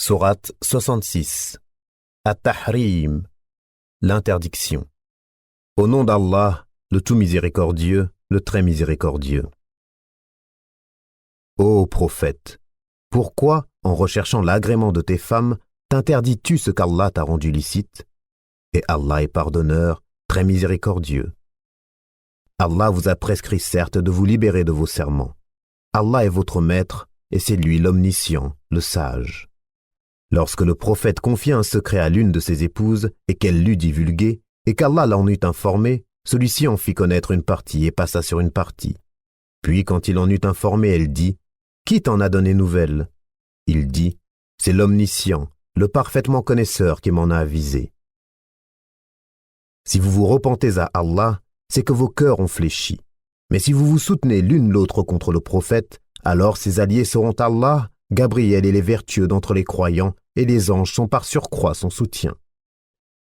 Sourate 66. At-Tahrim, l'interdiction. Au nom d'Allah, le tout miséricordieux, le très miséricordieux. Ô prophète, pourquoi, en recherchant l'agrément de tes femmes, t'interdis-tu ce qu'Allah t'a rendu licite? Et Allah est pardonneur, très miséricordieux. Allah vous a prescrit certes de vous libérer de vos serments. Allah est votre maître, et c'est lui l'omniscient, le sage. Lorsque le prophète confia un secret à l'une de ses épouses et qu'elle l'eut divulgué, et qu'Allah l'en eut informé, celui-ci en fit connaître une partie et passa sur une partie. Puis quand il en eut informé, elle dit « Qui t'en a donné nouvelle ?» Il dit « C'est l'omniscient, le parfaitement connaisseur qui m'en a avisé. » Si vous vous repentez à Allah, c'est que vos cœurs ont fléchi. Mais si vous vous soutenez l'une l'autre contre le prophète, alors ses alliés seront Allah, Gabriel et les vertueux d'entre les croyants, et les anges sont par surcroît son soutien.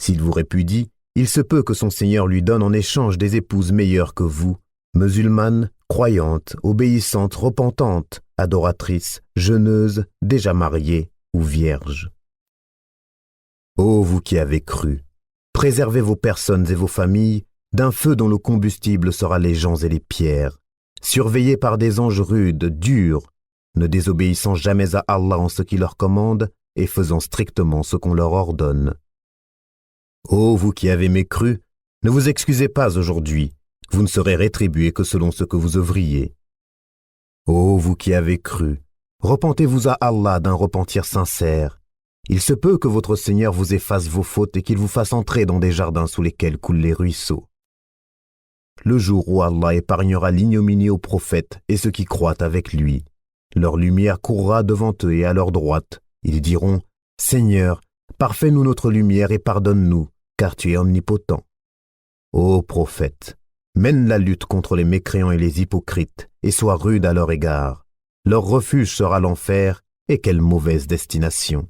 S'il vous répudie, il se peut que son Seigneur lui donne en échange des épouses meilleures que vous, musulmanes, croyantes, obéissantes, repentantes, adoratrices, jeûneuses, déjà mariées ou vierges. Ô vous qui avez cru, préservez vos personnes et vos familles d'un feu dont le combustible sera les gens et les pierres, surveillés par des anges rudes, durs, ne désobéissant jamais à Allah en ce qu'il leur commande et faisant strictement ce qu'on leur ordonne. Ô vous qui avez mécru, ne vous excusez pas aujourd'hui, vous ne serez rétribués que selon ce que vous œuvriez. Ô vous qui avez cru, repentez-vous à Allah d'un repentir sincère. Il se peut que votre Seigneur vous efface vos fautes et qu'il vous fasse entrer dans des jardins sous lesquels coulent les ruisseaux. Le jour où Allah épargnera l'ignominie aux prophètes et ceux qui croient avec lui, leur lumière courra devant eux et à leur droite. Ils diront « Seigneur, parfais-nous notre lumière et pardonne-nous, car tu es omnipotent. » Ô prophète, mène la lutte contre les mécréants et les hypocrites et sois rude à leur égard. Leur refuge sera l'enfer, et quelle mauvaise destination.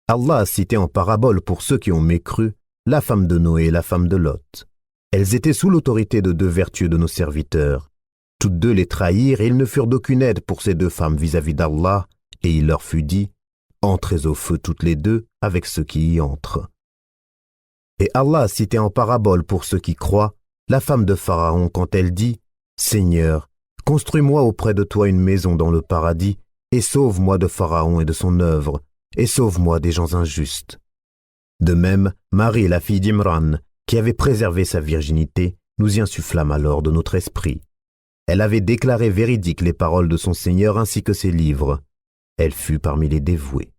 Allah a cité en parabole pour ceux qui ont mécru la femme de Noé et la femme de Lot. Elles étaient sous l'autorité de deux vertueux de nos serviteurs. Toutes deux les trahirent et ils ne furent d'aucune aide pour ces deux femmes vis-à-vis d'Allah, et il leur fut dit « Entrez au feu toutes les deux avec ceux qui y entrent. » Et Allah a cité en parabole pour ceux qui croient la femme de Pharaon quand elle dit « Seigneur, construis-moi auprès de toi une maison dans le paradis et sauve-moi de Pharaon et de son œuvre, et sauve-moi des gens injustes. » De même, Marie, la fille d'Imran, qui avait préservé sa virginité, nous y insufflâmes alors de notre esprit. Elle avait déclaré véridiques les paroles de son Seigneur ainsi que ses livres. Elle fut parmi les dévoués.